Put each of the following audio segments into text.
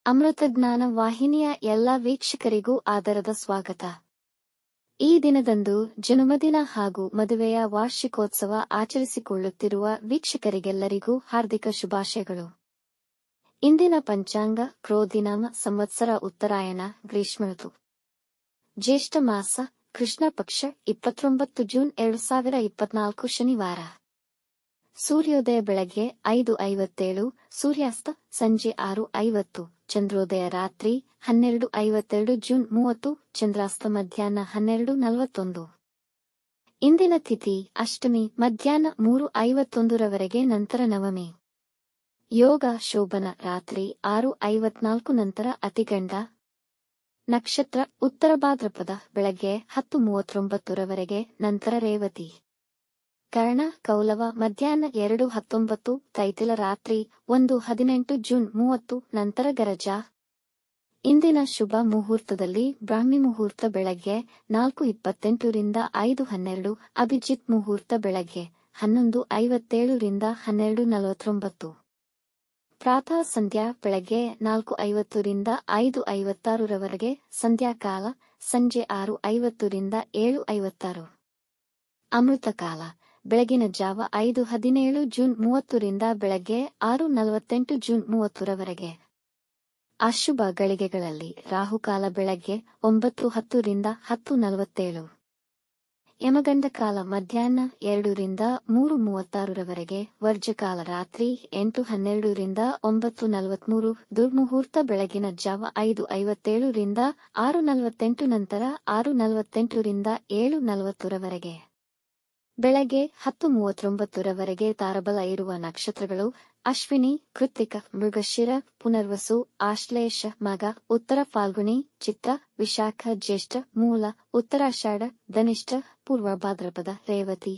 ಅಮೃತಜ್ಞಾನ ವಾಹಿನಿಯ ಎಲ್ಲ ವೀಕ್ಷಕರಿಗೂ ಆದರದ ಸ್ವಾಗತ. ಈ ದಿನದಂದು ಜನ್ಮದಿನ ಹಾಗೂ ಮದುವೆಯ ವಾರ್ಷಿಕೋತ್ಸವ ಆಚರಿಸಿಕೊಳ್ಳುತ್ತಿರುವ ವೀಕ್ಷಕರಿಗೆಲ್ಲರಿಗೂ ಹಾರ್ದಿಕ ಶುಭಾಶಯಗಳು. ಇಂದಿನ ಪಂಚಾಂಗ ಕ್ರೋಧಿನಾಮ ಸಂವತ್ಸರ ಉತ್ತರಾಯಣ ಗ್ರೀಷ್ಮ ಋತು, ಜ್ಯೇಷ್ಠ ಮಾಸ, ಕೃಷ್ಣ ಪಕ್ಷ, 29 ಜೂನ್ 2024 ಶನಿವಾರ. ಸೂರ್ಯೋದಯ ಬೆಳಗ್ಗೆ 5:57, ಸೂರ್ಯಾಸ್ತ ಸಂಜೆ 6:50, ಚಂದ್ರೋದಯ ರಾತ್ರಿ 12:52 ಜೂನ್ 30, ಚಂದ್ರಾಸ್ತ ಮಧ್ಯಾಹ್ನ 12:41. ಇಂದಿನ ತಿಥಿ ಅಷ್ಟಮಿ ಮಧ್ಯಾಹ್ನ 3:51 ರವರೆಗೆ, ನಂತರ ನವಮಿ. ಯೋಗ ಶೋಭನ ರಾತ್ರಿ 6:54 ನಂತರ ಅತಿಗಂಡ. ನಕ್ಷತ್ರ ಉತ್ತರ ಭಾದ್ರಪದ ಬೆಳಗ್ಗೆ 10:39 ರವರೆಗೆ, ನಂತರ ರೇವತಿ. ಕರ್ಣ ಕೌಲವ ಮಧ್ಯಾಹ್ನ 2:19, ತೈತಿಲ ರಾತ್ರಿ 1:18 ಜೂನ್ 30, ನಂತರ ಗರಜ. ಇಂದಿನ ಶುಭ ಮುಹೂರ್ತದಲ್ಲಿ ಬ್ರಾಹ್ಮಿ ಮುಹೂರ್ತ ಬೆಳಗ್ಗೆ 4:28 ರಿಂದ 5:12, ಅಭಿಜಿತ್ ಮುಹೂರ್ತ ಬೆಳಗ್ಗೆ 11:57 ರಿಂದ 12:49. ಪ್ರಾತಃ ಸಂಧ್ಯಾ ಬೆಳಗ್ಗೆ 4:50 ರಿಂದ 5:56 ರವರೆಗೆ, ಸಂಧ್ಯಾಕಾಲ ಸಂಜೆ 6:50 ರಿಂದ 7:56. ಅಮೃತಕಾಲ ಬೆಳಗಿನ ಜಾವ 5:17 ಜೂನ್ 30 ರಿಂದ ಬೆಳಗ್ಗೆ 6:48 ಜೂನ್ 30 ರವರೆಗೆ. ಅಶುಭ ಗಳಿಗೆಗಳಲ್ಲಿ ರಾಹುಕಾಲ ಬೆಳಗ್ಗೆ 9:10 ರಿಂದ 10:47. ಯಮಗಂಡ ಕಾಲ ಮಧ್ಯಾಹ್ನ 2 ರಿಂದ 3:36 ರವರೆಗೆ, ವರ್ಜಕಾಲ ರಾತ್ರಿ 8:12 ರಿಂದ 9:43, ದುರ್ಮುಹೂರ್ತ ಬೆಳಗಿನ ಜಾವ 5:57 ರಿಂದ 6:48, ನಂತರ 6:48 ರಿಂದ 7:40 ರವರೆಗೆ. ಬೆಳಗ್ಗೆ 10:39 ರವರೆಗೆ ತಾರಬಲ ಇರುವ ನಕ್ಷತ್ರಗಳು ಅಶ್ವಿನಿ, ಕೃತ್ತಿಕ, ಮೃಗಶಿರ, ಪುನರ್ವಸು, ಆಶ್ಲೇಷ, ಮಗ, ಉತ್ತರ ಫಾಲ್ಗುಣಿ, ಚಿತ್ರ, ವಿಶಾಖ, ಜ್ಯೇಷ್ಠ, ಮೂಲ, ಉತ್ತರಾಷಾಢ, ಧನಿಷ್ಠ, ಪೂರ್ವ ಭಾದ್ರಪದ, ರೇವತಿ.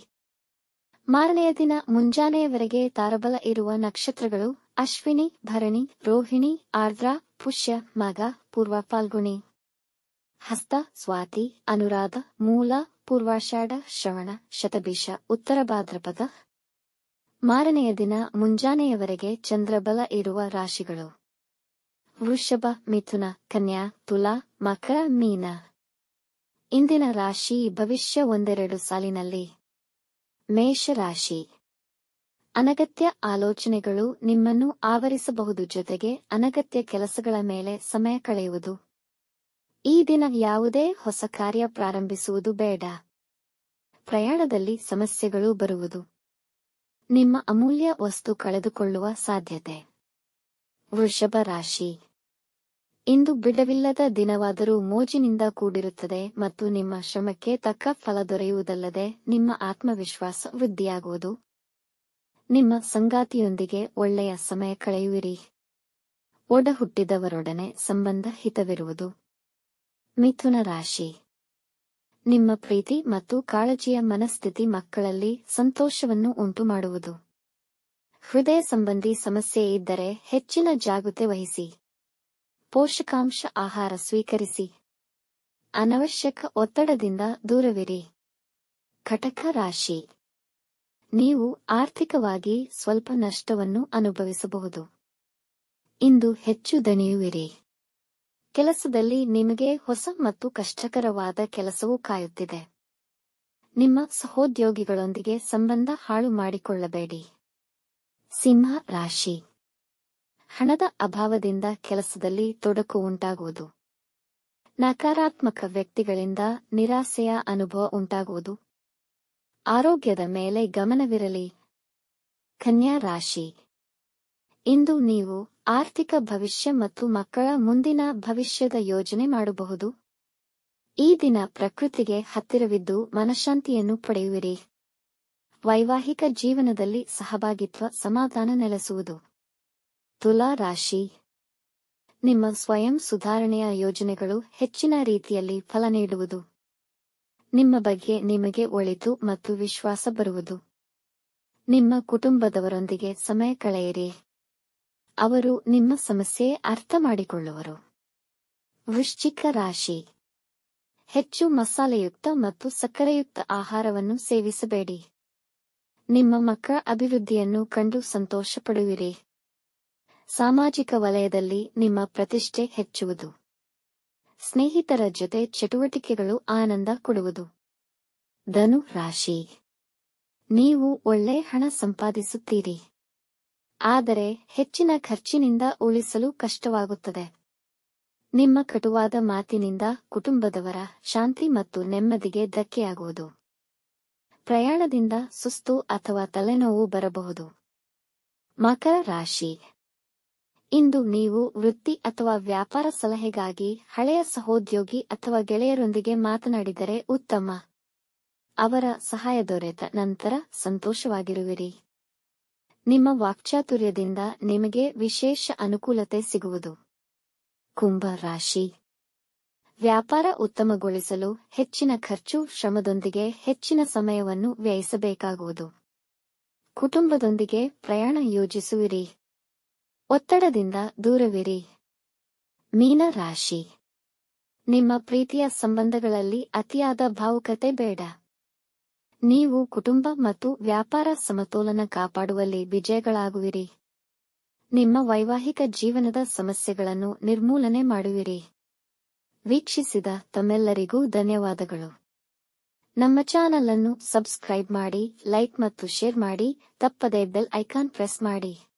ಮಾರನೆಯ ದಿನ ಮುಂಜಾನೆಯವರೆಗೆ ತಾರಬಲ ಇರುವ ನಕ್ಷತ್ರಗಳು ಅಶ್ವಿನಿ, ಭರಣಿ, ರೋಹಿಣಿ, ಆರ್ದ್ರ, ಪುಷ್ಯ, ಮಗ, ಪೂರ್ವ ಫಾಲ್ಗುಣಿ, ಹಸ್ತ, ಸ್ವಾತಿ, ಅನುರಾಧ, ಮೂಲ, ಪೂರ್ವಾಷಾಢ, ಶ್ರವಣ, ಶತಭಿಷ, ಉತ್ತರ ಭಾದ್ರಪದ. ಮಾರನೆಯ ದಿನ ಮುಂಜಾನೆಯವರೆಗೆ ಚಂದ್ರಬಲ ಇರುವ ರಾಶಿಗಳು ವೃಷಭ, ಮಿಥುನ, ಕನ್ಯಾ, ತುಲಾ, ಮಕರ, ಮೀನ. ಇಂದಿನ ರಾಶಿ ಭವಿಷ್ಯ ಒಂದೆರಡು ಸಾಲಿನಲ್ಲಿ. ಮೇಷರಾಶಿ. ಅನಗತ್ಯ ಆಲೋಚನೆಗಳು ನಿಮ್ಮನ್ನು ಆವರಿಸಬಹುದು, ಜೊತೆಗೆ ಅನಗತ್ಯ ಕೆಲಸಗಳ ಮೇಲೆ ಸಮಯ ಕಳೆಯುವುದು. ಈ ದಿನ ಯಾವುದೇ ಹೊಸ ಕಾರ್ಯ ಪ್ರಾರಂಭಿಸುವುದು ಬೇಡ. ಪ್ರಯಾಣದಲ್ಲಿ ಸಮಸ್ಯೆಗಳು ಬರುವುದು. ನಿಮ್ಮ ಅಮೂಲ್ಯ ವಸ್ತು ಕಳೆದುಕೊಳ್ಳುವ ಸಾಧ್ಯತೆ. ವೃಷಭ ರಾಶಿ. ಇಂದು ಬಿಡವಿಲ್ಲದ ದಿನವಾದರೂ ಮೋಜಿನಿಂದ ಕೂಡಿರುತ್ತದೆ ಮತ್ತು ನಿಮ್ಮ ಶ್ರಮಕ್ಕೆ ತಕ್ಕ ಫಲ ದೊರೆಯುವುದಲ್ಲದೆ ನಿಮ್ಮ ಆತ್ಮವಿಶ್ವಾಸ ವೃದ್ಧಿಯಾಗುವುದು. ನಿಮ್ಮ ಸಂಗಾತಿಯೊಂದಿಗೆ ಒಳ್ಳೆಯ ಸಮಯ ಕಳೆಯುವಿರಿ. ಒಡ ಹುಟ್ಟಿದವರೊಡನೆ ಸಂಬಂಧ ಹಿತವಿರುವುದು. ಮಿಥುನ ರಾಶಿ. ನಿಮ್ಮ ಪ್ರೀತಿ ಮತ್ತು ಕಾಳಜಿಯ ಮನಸ್ಥಿತಿ ಮಕ್ಕಳಲ್ಲಿ ಸಂತೋಷವನ್ನು ಉಂಟುಮಾಡುವುದು. ಹೃದಯ ಸಂಬಂಧಿ ಸಮಸ್ಯೆ ಇದ್ದರೆ ಹೆಚ್ಚಿನ ಜಾಗೃತೆ ವಹಿಸಿ. ಪೋಷಕಾಂಶ ಆಹಾರ ಸ್ವೀಕರಿಸಿ. ಅನವಶ್ಯಕ ಒತ್ತಡದಿಂದ ದೂರವಿರಿ. ಕಟಕ ರಾಶಿ. ನೀವು ಆರ್ಥಿಕವಾಗಿ ಸ್ವಲ್ಪ ನಷ್ಟವನ್ನು ಅನುಭವಿಸಬಹುದು. ಇಂದು ಹೆಚ್ಚು ದಣಿಯುವಿರಿ. ಕೆಲಸದಲ್ಲಿ ನಿಮಗೆ ಹೊಸ ಮತ್ತು ಕಷ್ಟಕರವಾದ ಕೆಲಸವು ಕಾಯುತ್ತಿದೆ. ನಿಮ್ಮ ಸಹೋದ್ಯೋಗಿಗಳೊಂದಿಗೆ ಸಂಬಂಧ ಹಾಳು ಮಾಡಿಕೊಳ್ಳಬೇಡಿ. ಸಿಂಹ ರಾಶಿ. ಹಣದ ಅಭಾವದಿಂದ ಕೆಲಸದಲ್ಲಿ ತೊಡಕು ಉಂಟಾಗುವುದು. ನಕಾರಾತ್ಮಕ ವ್ಯಕ್ತಿಗಳಿಂದ ನಿರಾಸೆಯ ಅನುಭವ ಉಂಟಾಗುವುದು. ಆರೋಗ್ಯದ ಮೇಲೆ ಗಮನವಿರಲಿ. ಕನ್ಯಾ ರಾಶಿ. ಇಂದು ನೀವು ಆರ್ಥಿಕ ಭವಿಷ್ಯ ಮತ್ತು ಮಕ್ಕಳ ಮುಂದಿನ ಭವಿಷ್ಯದ ಯೋಜನೆ ಮಾಡಬಹುದು. ಈ ದಿನ ಪ್ರಕೃತಿಗೆ ಹತ್ತಿರವಿದ್ದು ಮನಃಶಾಂತಿಯನ್ನು ಪಡೆಯುವಿರಿ. ವೈವಾಹಿಕ ಜೀವನದಲ್ಲಿ ಸಹಭಾಗಿತ್ವ ಸಮಾಧಾನ ನೆಲೆಸುವುದು. ತುಲಾ ರಾಶಿ. ನಿಮ್ಮ ಸ್ವಯಂ ಸುಧಾರಣೆಯ ಯೋಜನೆಗಳು ಹೆಚ್ಚಿನ ರೀತಿಯಲ್ಲಿ ಫಲ ನೀಡುವುದು. ನಿಮ್ಮ ಬಗ್ಗೆ ನಿಮಗೆ ಒಳಿತು ಮತ್ತು ವಿಶ್ವಾಸ ಬರುವುದು. ನಿಮ್ಮ ಕುಟುಂಬದವರೊಂದಿಗೆ ಸಮಯ ಕಳೆಯಿರಿ. ಅವರು ನಿಮ್ಮ ಸಮಸ್ಯೆ ಅರ್ಥ ಮಾಡಿಕೊಳ್ಳುವರು. ವೃಶ್ಚಿಕ ರಾಶಿ. ಹೆಚ್ಚು ಮಸಾಲೆಯುಕ್ತ ಮತ್ತು ಸಕ್ಕರೆಯುಕ್ತ ಆಹಾರವನ್ನು ಸೇವಿಸಬೇಡಿ. ನಿಮ್ಮ ಮಕ್ಕಳ ಅಭಿವೃದ್ಧಿಯನ್ನು ಕಂಡು ಸಂತೋಷ ಪಡುವಿರಿ. ಸಾಮಾಜಿಕ ವಲಯದಲ್ಲಿ ನಿಮ್ಮ ಪ್ರತಿಷ್ಠೆ ಹೆಚ್ಚುವುದು. ಸ್ನೇಹಿತರ ಜೊತೆ ಚಟುವಟಿಕೆಗಳು ಆನಂದ ಕೊಡುವುದು. ಧನು ರಾಶಿ. ನೀವು ಒಳ್ಳೆ ಹಣ ಸಂಪಾದಿಸುತ್ತೀರಿ. ಆದರೆ ಹೆಚ್ಚಿನ ಖರ್ಚಿನಿಂದ ಉಳಿಸಲು ಕಷ್ಟವಾಗುತ್ತದೆ. ನಿಮ್ಮ ಕಟುವಾದ ಮಾತಿನಿಂದ ಕುಟುಂಬದವರ ಶಾಂತಿ ಮತ್ತು ನೆಮ್ಮದಿಗೆ ಧಕ್ಕೆಯಾಗುವುದು. ಪ್ರಯಾಣದಿಂದ ಸುಸ್ತು ಅಥವಾ ತಲೆನೋವು ಬರಬಹುದು. ಮಕರ ರಾಶಿ. ಇಂದು ನೀವು ವೃತ್ತಿ ಅಥವಾ ವ್ಯಾಪಾರ ಸಲಹೆಗಾಗಿ ಹಳೆಯ ಸಹೋದ್ಯೋಗಿ ಅಥವಾ ಗೆಳೆಯರೊಂದಿಗೆ ಮಾತನಾಡಿದರೆ ಉತ್ತಮ. ಅವರ ಸಹಾಯ ದೊರೆತ ನಂತರ ಸಂತೋಷವಾಗಿರುವಿರಿ. ನಿಮ್ಮ ವಾಕ್ಚಾತುರ್ಯದಿಂದ ನಿಮಗೆ ವಿಶೇಷ ಅನುಕೂಲತೆ ಸಿಗುವುದು. ಕುಂಭ ರಾಶಿ. ವ್ಯಾಪಾರ ಉತ್ತಮಗೊಳಿಸಲು ಹೆಚ್ಚಿನ ಖರ್ಚು ಶ್ರಮದೊಂದಿಗೆ ಹೆಚ್ಚಿನ ಸಮಯವನ್ನು ವ್ಯಯಿಸಬೇಕಾಗುವುದು. ಕುಟುಂಬದೊಂದಿಗೆ ಪ್ರಯಾಣ ಯೋಜಿಸುವಿರಿ. ಒತ್ತಡದಿಂದ ದೂರವಿರಿ. ಮೀನ ರಾಶಿ. ನಿಮ್ಮ ಪ್ರೀತಿಯ ಸಂಬಂಧಗಳಲ್ಲಿ ಅತಿಯಾದ ಭಾವುಕತೆ ಬೇಡ. ನೀವು ಕುಟುಂಬ ಮತ್ತು ವ್ಯಾಪಾರ ಸಮತೋಲನ ಕಾಪಾಡುವಲ್ಲಿ ವಿಜಯಗಳಾಗುವಿರಿ. ನಿಮ್ಮ ವೈವಾಹಿಕ ಜೀವನದ ಸಮಸ್ಯೆಗಳನ್ನು ನಿರ್ಮೂಲನೆ ಮಾಡುವಿರಿ. ವೀಕ್ಷಿಸಿದ ತಮ್ಮೆಲ್ಲರಿಗೂ ಧನ್ಯವಾದಗಳು. ನಮ್ಮ ಚಾನಲ್ ಅನ್ನು ಸಬ್ಸ್ಕ್ರೈಬ್ ಮಾಡಿ, ಲೈಕ್ ಮತ್ತು ಶೇರ್ ಮಾಡಿ, ತಪ್ಪದೇ ಬೆಲ್ ಐಕಾನ್ ಪ್ರೆಸ್ ಮಾಡಿ.